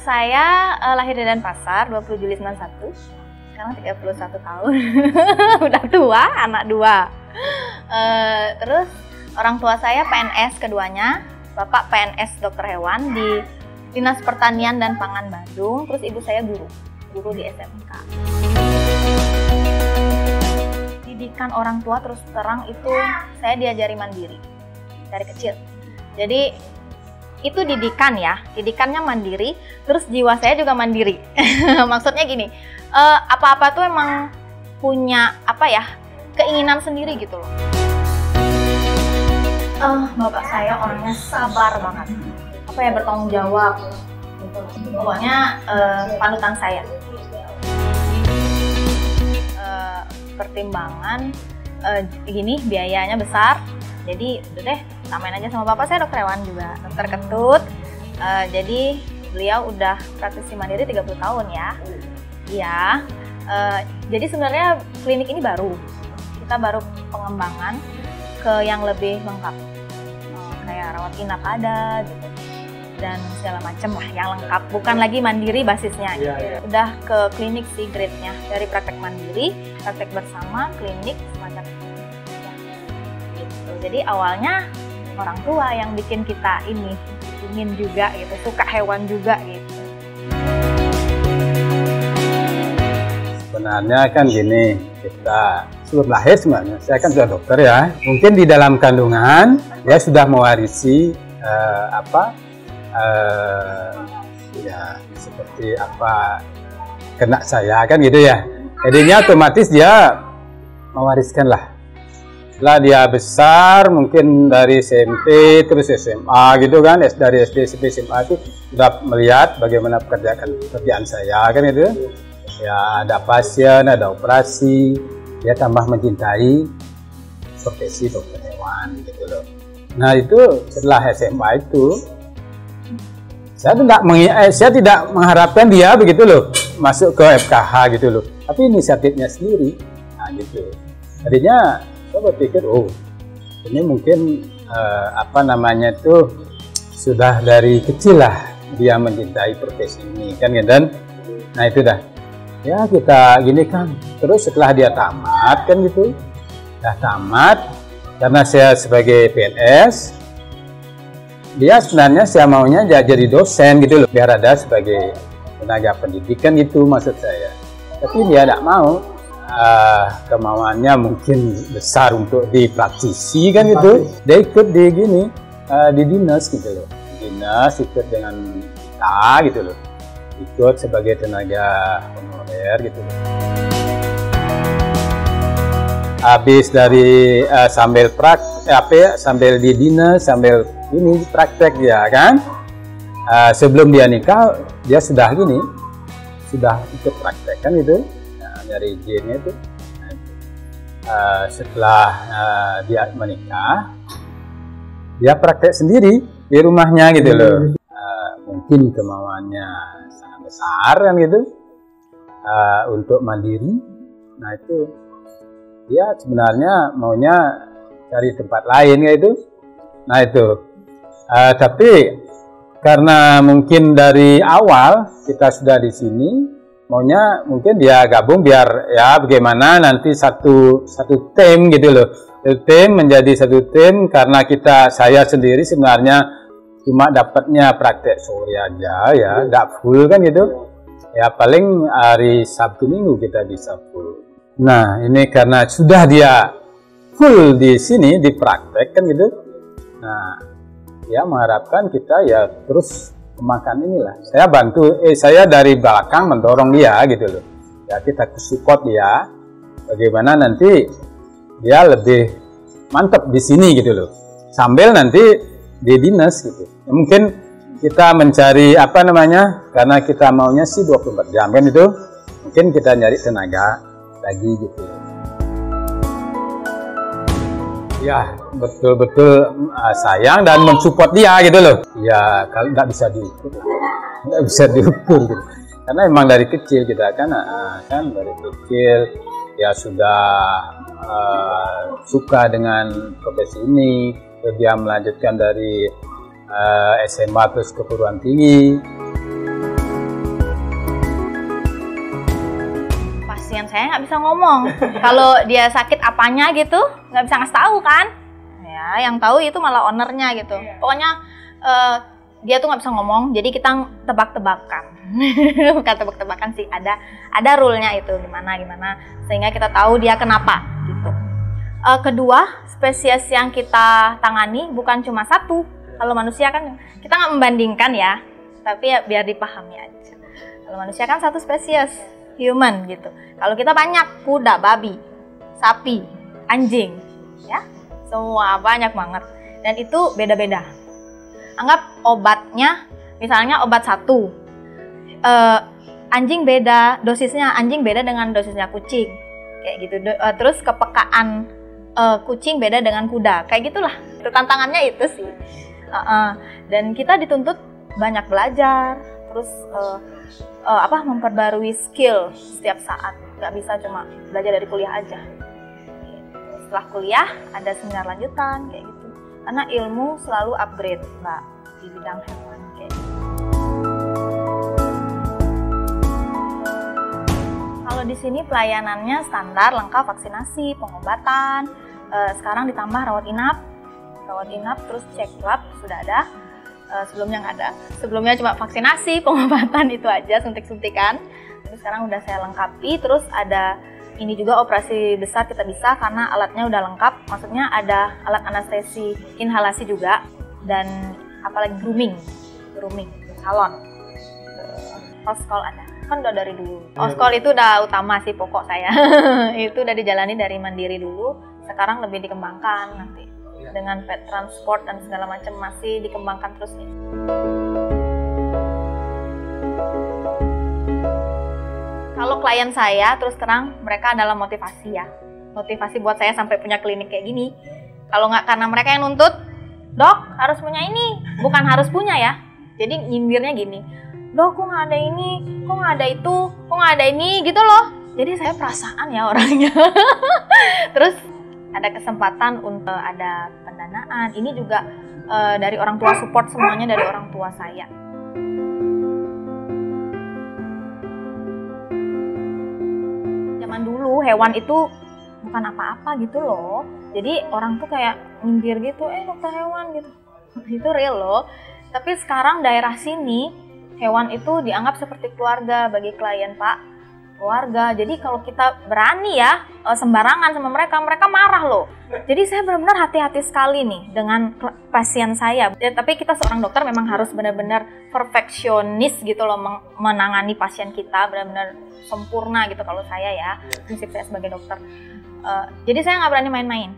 saya lahir di Denpasar 20 Juli 91. Sekarang 31 tahun. Udah tua, anak 2. Terus orang tua saya PNS keduanya. Bapak PNS dokter hewan di Dinas Pertanian dan Pangan Bandung. Terus ibu saya guru di SMK. Didikan orang tua terus terang itu saya diajari mandiri dari kecil. Jadi itu didikan ya, didikannya mandiri, terus jiwa saya juga mandiri. Maksudnya gini, apa-apa tuh emang punya keinginan sendiri gitu loh. Bapak saya orangnya sabar banget, bertanggung jawab gitu. Pokoknya panutan saya. Pertimbangan gini, biayanya besar, jadi udah deh samain aja sama bapak saya dokter hewan juga, dokter ketut. Jadi beliau udah praktisi mandiri 30 tahun ya. Iya. Jadi sebenarnya klinik ini kita baru pengembangan ke yang lebih lengkap. Kayak rawat inap ada gitu. Dan segala macam lah yang lengkap, bukan lagi mandiri basisnya gitu. Udah ke klinik sih grade-nya, dari praktek mandiri, praktek bersama, klinik semacam itu. Gitu. Jadi awalnya orang tua yang bikin kita ingin juga gitu, suka hewan juga gitu. Sebenarnya kan gini, kita sebelum lahir sebenarnya, saya kan sudah dokter ya, mungkin di dalam kandungan dia sudah mewarisi ya seperti kena saya kan gitu ya, jadinya otomatis dia mewariskan lah. Setelah dia besar mungkin dari SMP terus SMA gitu kan, dari SD SMP SMA itu sudah melihat bagaimana pekerjaan saya kan gitu ya, ada pasien, ada operasi, dia tambah mencintai profesi dokter hewan gitu loh. Nah itu setelah SMA itu saya tidak mengharapkan dia begitu loh masuk ke FKH gitu loh, tapi inisiatifnya sendiri. Nah gitu, jadinya saya berpikir ini mungkin sudah dari kecil lah dia mencintai profesi ini kan, dan nah itu dah ya kita gini kan. Terus setelah dia tamat kan gitu, dah tamat, karena saya sebagai PNS, dia sebenarnya saya maunya jadi dosen gitu loh, biar ada sebagai tenaga pendidikan gitu maksud saya. Tapi dia tidak mau. Kemauannya mungkin besar untuk di praktisi kan gitu. Dia ikut di dinas gitu loh. Dinas ikut dengan kita gitu loh. Ikut sebagai tenaga honorer gitu loh. Habis dari sambil di dinas, sambil ini praktek dia kan. Sebelum dia nikah, dia sudah ikut praktek kan itu. Dari izinnya itu. Setelah dia menikah, dia praktek sendiri di rumahnya gitu loh. Mungkin kemauannya sangat besar kan gitu, untuk mandiri. Nah itu dia sebenarnya maunya cari tempat lain gitu. Nah itu tapi karena mungkin dari awal kita sudah di sini, maunya mungkin dia gabung biar ya bagaimana nanti satu tim gitu loh. Tim menjadi satu tim, karena saya sendiri sebenarnya cuma dapatnya praktek sore aja ya, tidak full kan gitu. Ya paling hari Sabtu Minggu kita bisa full. Nah ini karena sudah dia full di sini di praktek kan gitu. Nah dia mengharapkan kita ya terus kemakan inilah. Saya bantu, saya dari belakang mendorong dia gitu loh. Ya kita support dia, bagaimana nanti dia lebih mantap di sini gitu loh. Sambil nanti di dinas gitu. Ya, mungkin kita mencari karena kita maunya sih 24 jam kan itu. Mungkin kita nyari tenaga lagi gitu. Ya betul-betul sayang dan mensupport dia gitu loh. Ya kalau nggak bisa diukur gitu. Karena emang dari kecil kita kan dari kecil ya sudah suka dengan profesi ini. Terus dia melanjutkan dari SMA terus ke perguruan tinggi. nggak bisa ngomong. Kalau dia sakit apanya gitu, nggak bisa ngasih tahu kan? Ya, yang tahu itu malah ownernya gitu. Pokoknya dia tuh nggak bisa ngomong, jadi kita tebak-tebakan. Bukan tebak-tebakan sih, ada rule-nya itu gimana sehingga kita tahu dia kenapa gitu. Kedua, spesies yang kita tangani bukan cuma satu. Kalau manusia kan kita nggak membandingkan ya, tapi ya biar dipahami aja. Kalau manusia kan satu spesies, human gitu. Kalau kita banyak, kuda, babi, sapi, anjing, ya, semua banyak banget. Dan itu beda-beda. Anggap obatnya, misalnya obat satu, anjing beda dosisnya, anjing beda dengan dosisnya kucing, kayak gitu. Terus kepekaan kucing beda dengan kuda, kayak gitulah. Itu tantangannya itu sih. Dan kita dituntut banyak belajar, terus memperbarui skill setiap saat. Nggak bisa cuma belajar dari kuliah aja. Setelah kuliah ada seminar lanjutan kayak gitu. Karena ilmu selalu upgrade, Mbak, di bidang hewan kayak gitu. Kalau di sini pelayanannya standar, lengkap, vaksinasi, pengobatan. Sekarang ditambah rawat inap, terus cek lab sudah ada. Sebelumnya nggak ada. Sebelumnya cuma vaksinasi, pengobatan itu aja, suntik-suntikan. Tapi sekarang udah saya lengkapi. Terus ada ini juga operasi besar kita bisa karena alatnya udah lengkap. Maksudnya ada alat anestesi, inhalasi juga, dan apalagi grooming, salon. House-call ada. Kan udah dari dulu. House-call itu udah utama sih pokok saya. Itu udah dijalani dari mandiri dulu. Sekarang lebih dikembangkan nanti. Dengan pet transport dan segala macam masih dikembangkan terus nih. Kalau klien saya terus terang mereka adalah motivasi ya. Motivasi buat saya sampai punya klinik kayak gini. Kalau nggak karena mereka yang nuntut, dok harus punya ini, bukan harus punya ya. Jadi nyindirnya gini, dok kok nggak ada ini, kok nggak ada itu, kok nggak ada ini gitu loh. Jadi saya perasaan ya orangnya. Terus ada kesempatan untuk ada pendanaan. Ini juga dari orang tua, support semuanya dari orang tua saya. Zaman dulu hewan itu bukan apa-apa gitu loh. Jadi orang tuh kayak nyindir gitu, dokter hewan gitu. Itu real loh. Tapi sekarang daerah sini hewan itu dianggap seperti keluarga bagi klien, Pak. Keluarga. Jadi kalau kita berani ya sembarangan sama mereka marah loh. Jadi saya benar-benar hati-hati sekali nih dengan pasien saya. Ya, tapi kita seorang dokter memang harus benar-benar perfeksionis gitu loh menangani pasien kita, benar-benar sempurna gitu kalau saya ya, prinsip saya sebagai dokter. Jadi saya nggak berani main-main.